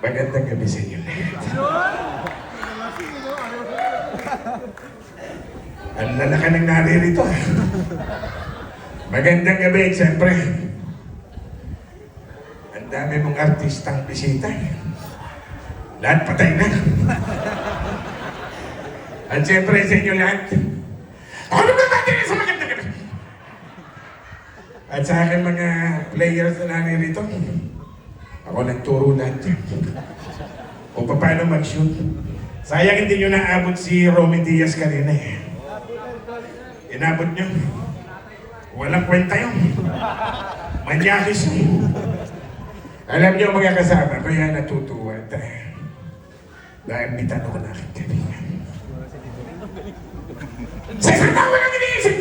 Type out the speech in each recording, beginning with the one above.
Magandang gabi sa inyo lahat. Ang lalaki ng naririto. Magandang gabi, siyempre. Ang dami mong artistang bisita. Lahat patay na. At siyempre sa inyo lahat, ako naman natin sa magandang gabi. At sa aking mga players na naririto, ako nagturo lahat yan. Kung paano mag-shoot. Sayang hindi nyo naabot si Romy Diaz kanina eh. Inabot nyo. Walang kwenta yun. Manyakis yun. Alam nyo mga kasama, kaya natutuwa tayo. Dahil bitan ako na aking kaibigan. Sa isang tao lang iniisip!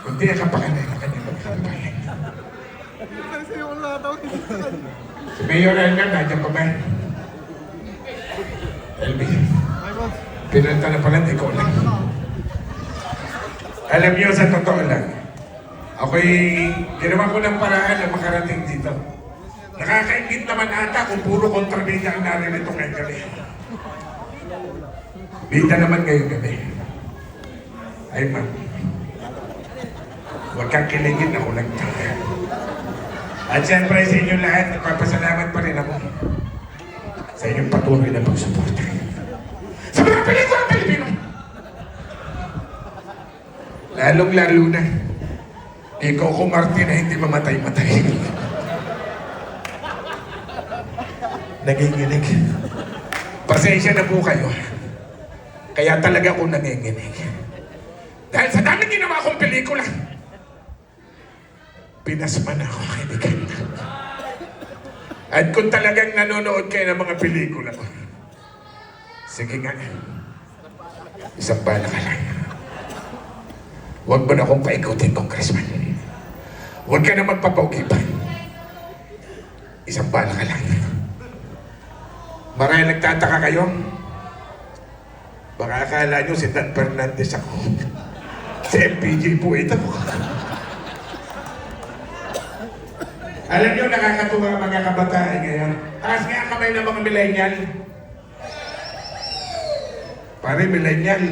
Kundi ang kapakanan na kanyang magkabayan. Si Mayor Elmer, nandiyan pa ba? LB. Pinunta na pala, ikaw lang. Alam niyo, sa totoo lang, ako'y ginawa ko ng paraan na makarating dito. Nakakaingit naman ata kung puro kontrabida ang naririto ngayong gabi. Bida naman ngayong gabi. Ay ma'am, huwag kang kiligin, ako lang tayo. At siyempre sa inyo lahat, nagpapasalamat pa rin ako sa inyong patuloy na pagsuporta. Sa mga pelikulang Pilipino! Lalong-lalo na, ikaw kung Martin na hindi mamatay-matay. Nanginginig. Pasensya na po kayo. Kaya talaga ako nanginginig. Dahil sa daming ginawa kong pelikula, pinasman ako, kaibigan. At kung talagang nanonood kayo ng mga pelikula ko, sige nga, isang bala ka lang. Huwag mo na akong paikutin, Congressman. Huwag ka na magpapaugi pa. Isang bala ka lang. Marahil nagtataka kayo, baka akala nyo si Dan Fernandez ako. Si MPJ po ito. Alam nyo, nakakatuwa mga kabataan ngayon. Taas nga ang kamay ng mga millennial. Pare, millennial.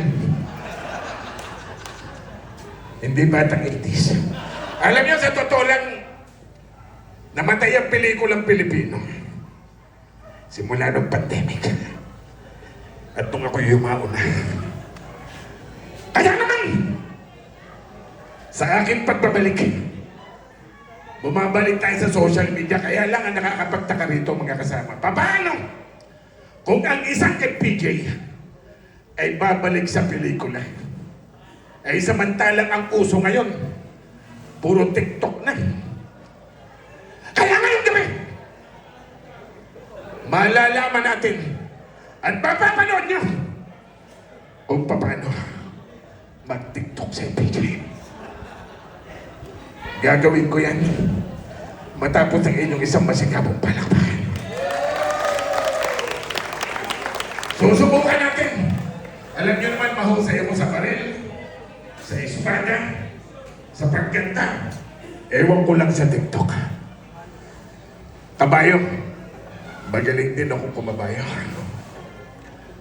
Hindi batang 80s. Alam nyo, sa totoo lang, namatay ang pelikulang Pilipino. Simula ng pandemic. At nung ako'y yumauna. Kaya naman, sa aking pagbabalik, bumabalik tayo sa social media, kaya lang ang nakakapagtaka rito mga kasama. Paano? Kung ang isang FPJ ay babalik sa pelikula, ay samantalang ang uso ngayon, puro TikTok na. Kaya ngayon gabi, malalaman natin at papapanood nyo kung paano mag-TikTok sa FPJ. Gagawin ko yan matapos ang inyong isang masikapong palakpakan. Susubukan natin. Alam nyo naman, mahusay mo sa baril, sa espada, sa pagkanta. Ewan ko lang sa TikTok. Kabayo, magaling din ako kumabayo.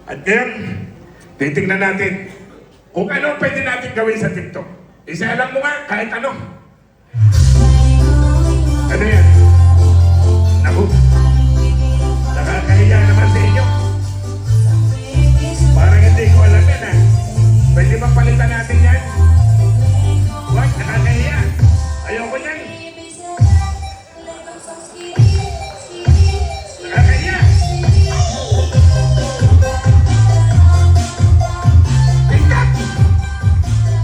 At ngayon, titignan natin kung ano pwede natin gawin sa TikTok. Isa alam mo nga, kahit ano. Ano yan? Naku, nakakahiya naman sa inyo. Parang hindi ko alam yan ha. Pwede bang palitan natin yan? Wag, nakakahiya. Ayoko yan. Nakakahiya. TikTok!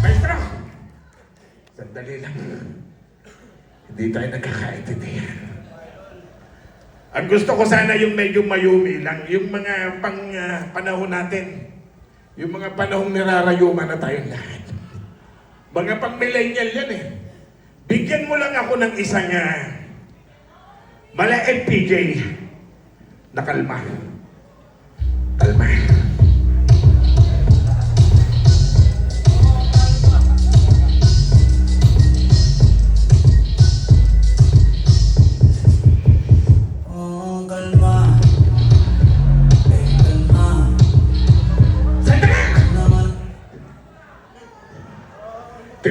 Maestro! Sandali lang. Hindi tayo nagkakaintindihan. Ang gusto ko sana yung medyo mayumi lang, yung mga panahon natin, yung mga panahong nirarayuman na tayong lahat. Mga pang-millennial yan eh. Bigyan mo lang ako ng isang mala FPJ na kalma. Kalma. Oh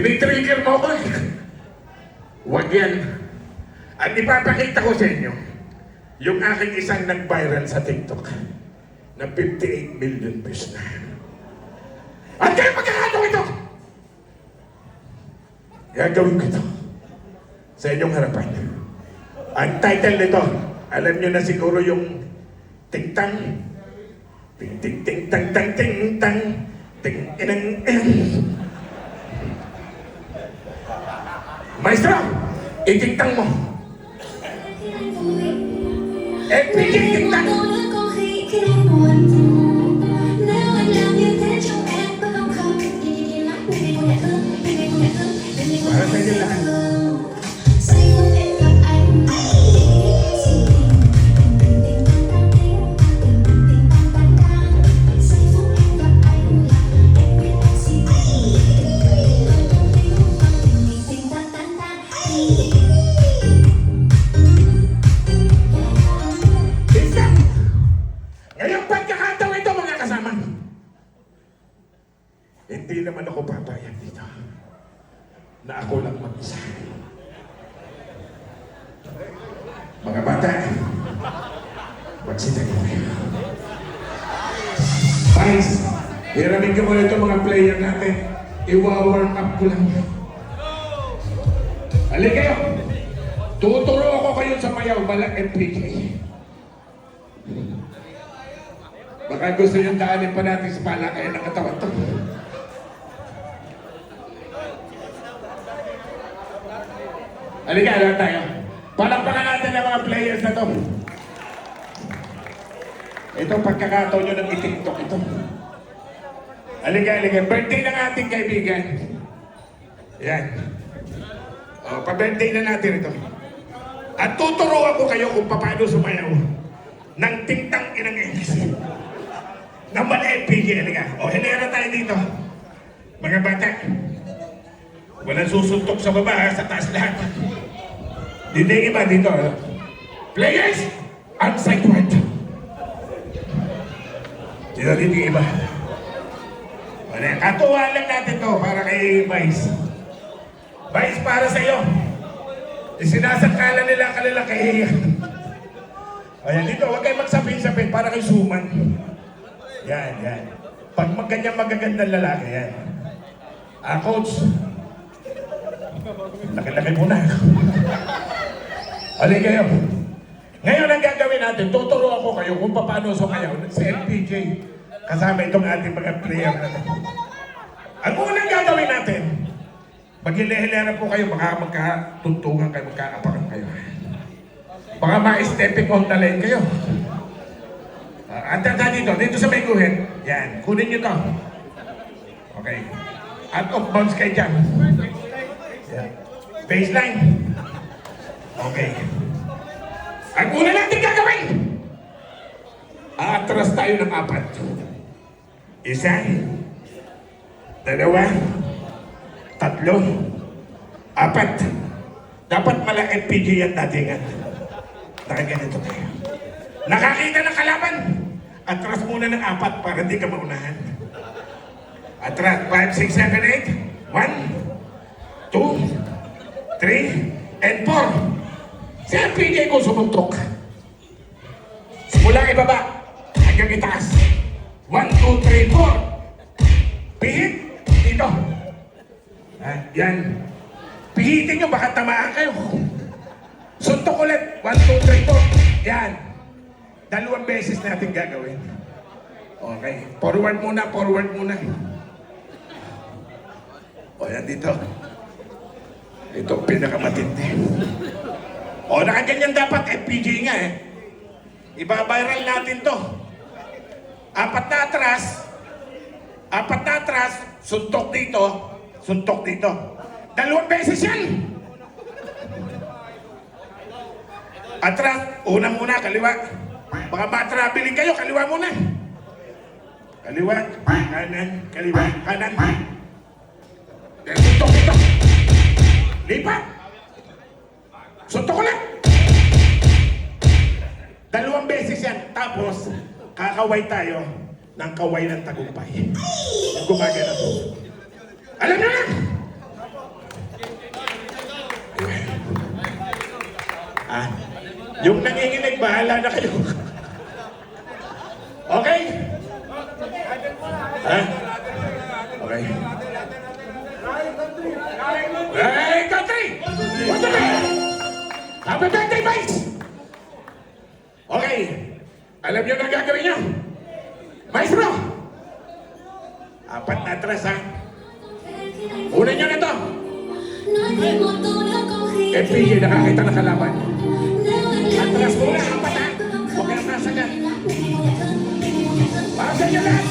Tinitrigger mo ko. Huwag yan. At ipapakita ko sa inyo, yung aking isang nag-viral sa TikTok na 58 million views na. At kayo pagkakataon ito! Gagawin ko ito sa inyong harapan. Ang title nito, alam nyo na siguro yung ting-tang, ting-ting-ting-tang-tang, ting-tang, ting-inang-inang. Maestro, iting-tang mo. FPJ ting-tang. Para sa inyo lahat. Ngayong pagkakataon ito mga kasama, hindi naman ako papayag dito na ako lang mag-isa. Mga bata, magsita kayo. Guys, hiramin ko muna itong mga player natin. Iwa-warm up ko lang. Halika kayo. Tuturo ako kayo sa mayaw, balang MPJ. Baka gusto niyong daanin pa natin sa palakayan ng katawan to. Halika, alam tayo. Palakpakan natin ang mga players na to. Ito, pagkakataon nyo ng itiktok ito. Halika, halika. Birthday ng ating kaibigan. Yan. O, pa-birthday na natin ito. At tuturuan ko kayo kung paano sumayaw ng ting-tang inang English. Nang mali FPJ, halika. O, hilera tayo dito. Mga bata. Walang susuntok sa baba, sa taas lahat. Dito yung iba dito. Players, outside word. Dito yung iba. Katuwa lang natin to para kay Vice. Vice, para sa iyo. Isinasangkala nila kanila kay... Ayan, dito, huwag kayo magsapin-sapin para kay Suman. Yan, yan. Pag magganyan magagandang lalaki, yan. Coach. Laki-laki muna. Halika kayo. Ngayon ang gagawin natin, tuturo ako kayo kung paano sumayaw sa LPJ. Kasama itong ating mga player na ito. Ang unang gagawin natin, maghilehilera po kayo, baka magkatuntungan kayo, magkaapakan kayo. Baka ma-stepping on the line kayo. At dito sa may guhit, yan, kunin nyo to. Okay. Out of bounds kayo dyan. Yan. Baseline. Okay. Ang una natin gagawin, aatras tayo ng 4. Isa, 2, 3, 4. Dapat mala FPJ yan datingan. Nakaganito tayo. Nakakita ng kalaban. Atras muna ng 4 para hindi ka maunahan. Atras, 5, 6, 7, 8. 1, 2, 3, and 4. Si FPJ ko sumuntok. Simula ibaba hanggang itaas. 1, 2, 3, 4. Pihit dito. Yan. Pihitin nyo, baka tamaan kayo. Suntok ulit. 1, 2, 3, 4. Yan. 2 beses natin gagawin. Okay. Forward muna, forward muna. O, yan dito. Ito pinakamatindi. O, nakaganyan dapat FPJ nga eh. Iba-viral natin to. 4 na atras, suntok dito, suntok dito. 2 beses yan. Atras, una muna, kaliwa. Baka ma-traveling kayo, kaliwa muna. Kaliwa, kanan, kaliwa, kanan. Suntok dito. Lipat. Suntok ulit. 2 beses yan. Tapos, kakaway tayo ng kaway ng tagumpay. Gumagana po. Alam nyo na! Ah, yung nanginginig, bahala na kayo. Okay? Ha? Okay. Hey, country! What's the name? Happy birthday, Vice! Okay. Alam niyo na gagawin niyo? Maestro! Apat na atras, ha? Una niyo na to. FPG, nakakita na kalaban. Atras muna, apat, ha? Huwag ka atras agad. Para sa inyo lahat!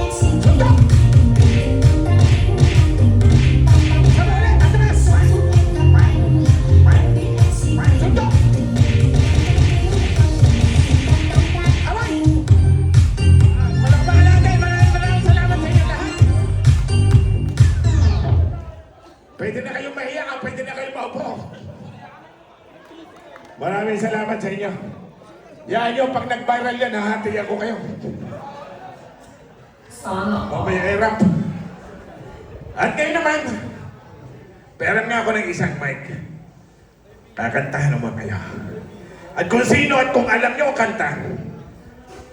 Suntok! Sama ulit, atras! Suntok! Away! Malakpakan natin! Maraming salamat sa inyo lahat! Pwede na kayong mahiya ka, pwede na kayong maupo. Maraming salamat sa inyo. Yan nyo, pag nag-viral yan, hahati ako kayo. Mamaya i-rap. At kayo naman, peran nga ako ng isang mic. Kakantahan naman kayo. At kung sino at kung alam nyo kanta,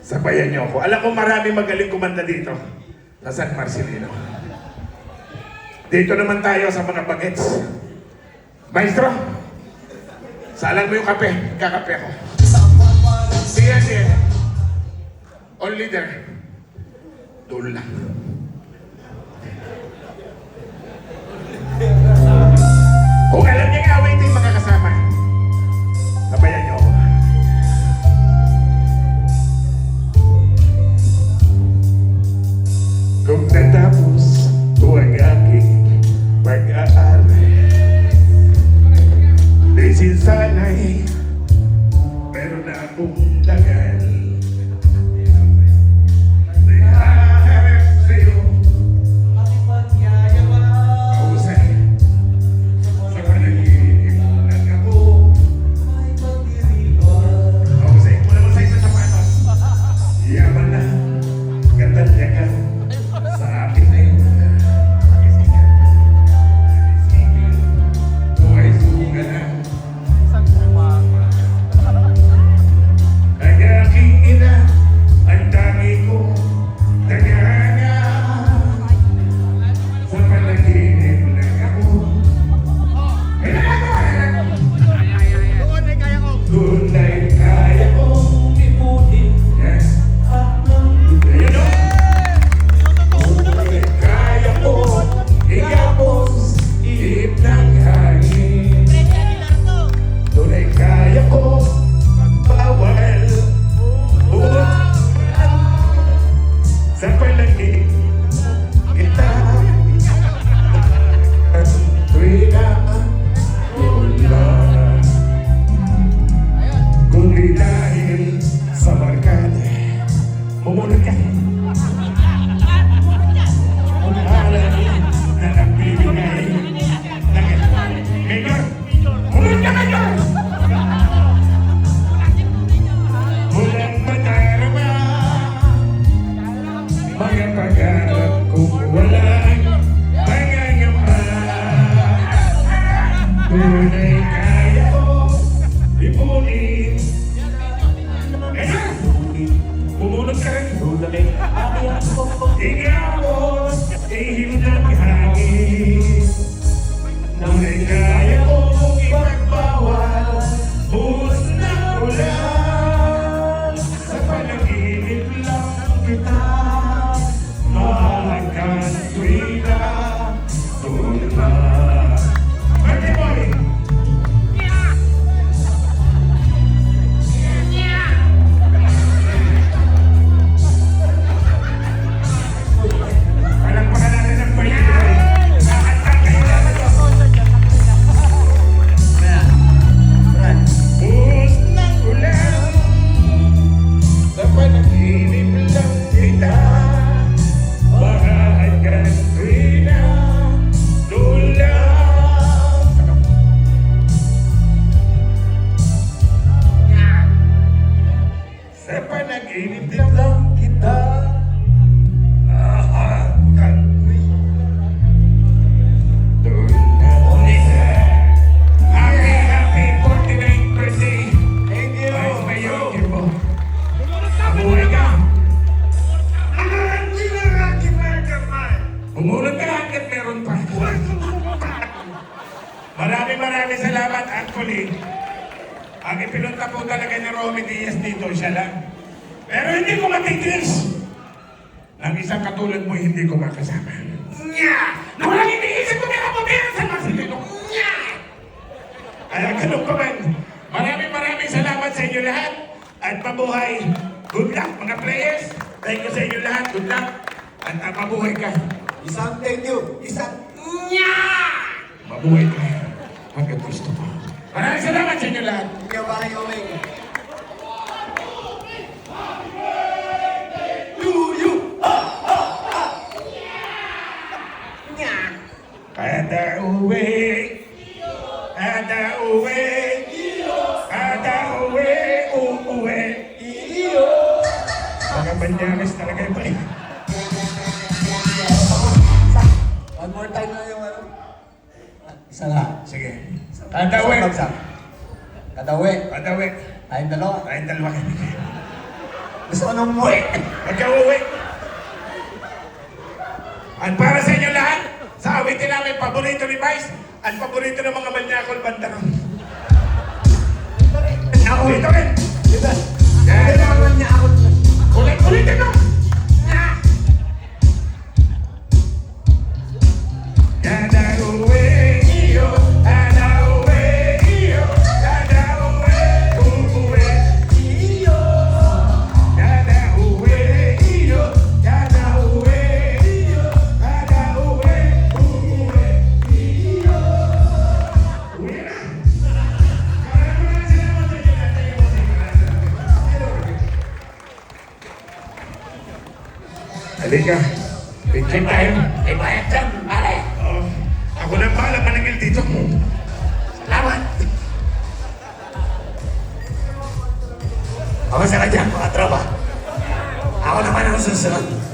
sabayan nyo ako. Alam ko marami magaling kumanta dito sa San Marcelino. Dito naman tayo sa mga bagets. Maestro, salang mo yung kape. Kakape ako. Sige, sige. Only there. Doon lang. Kung alam niya nga, wait yung mga kasama. Sabayan niyo ako. Kung natapos ko ang aking pag-aaral, di sinsanay meron na akong tagal. Naharap sa'yo kausay sa panaginip lang ako. Kausay mo naman sa isa sapatos. Yaman na katanyakan sa akin na yun. Buhay suga na ang aking ina, ang tangi ko, tagana. Sa panaginip lang ako. Tunay kaya kong ipunin. Yes. Ayun o. Tunay kaya ko igapos ihip ng hangin. Tunay kaya ko bawal sa palaging kita. Tuwi na wala. Kung di dahil sa barkada, mumunod ka. Kung alam na nagbibigay ng Mayor, mumunod ka, Mayor! Walang matarama mga pag-arap kung walang mangangamba. Tunay kaya ko ipunin. Pumunod ka rin. Igapos ihip ng hangin. Tunay kaya kong ipagbawal buhos ng ulan. Sa panaginip lang kita mahanggang tuwi na tula. Birthday boy! Palakpakan natin ang birthday boy. Nakakanta kayo naman to. Maraming salamat actually. Ang ipinunta po talaga ni Romy Diaz dito, siya lang. Pero hindi ko matitis. Nang isang katulad mo, hindi ko makasama. Nya! Na walang iniisip ko nila sa Marcelino. Nya! Kaya ganun pa man. Maraming salamat sa inyo lahat. At mabuhay. Good luck mga players. Thank you sa inyo lahat. Good luck. At mabuhay ka. Isang thank you. Isang Nya! Mabuhay ka. Hanggang gusto mo. Maraming salamat sa inyo lahat. ikaw ba kayo may Kada uwi, kada uwi, kada uwi, uuwi. Mga banyamis talaga ito eh. one more time na yung ano? Isa lang. Sige. Kada uwi. Kada uwi. Kada uwi. Tayong dalawa. Tayong dalawa. Gusto ko nang umuwi. Huwag ka uwi. At para sa inyo lahat, sa awitin namin, paborito ni Vice, at paborito ng mga manyakol banda ron. Ako dito rin. Diba? Yan. Hindi naman niya ako. Ulit-ulitin mo. Kada uwi, iyo. Kada uwi, iyo. Kada uwi, uuwi. Iyo. Kada uwi, iyo. Kada uwi, iyo. Kada uwi, uuwi. Iyo. Uwi na. Maraming salamat sa inyo. Halika. Picture tayo. May bayad dyan, pare. Oo. Ako na bahala manangil dito. Salamat. Ako sa kanya, mga tropa. Ako naman ang susunod.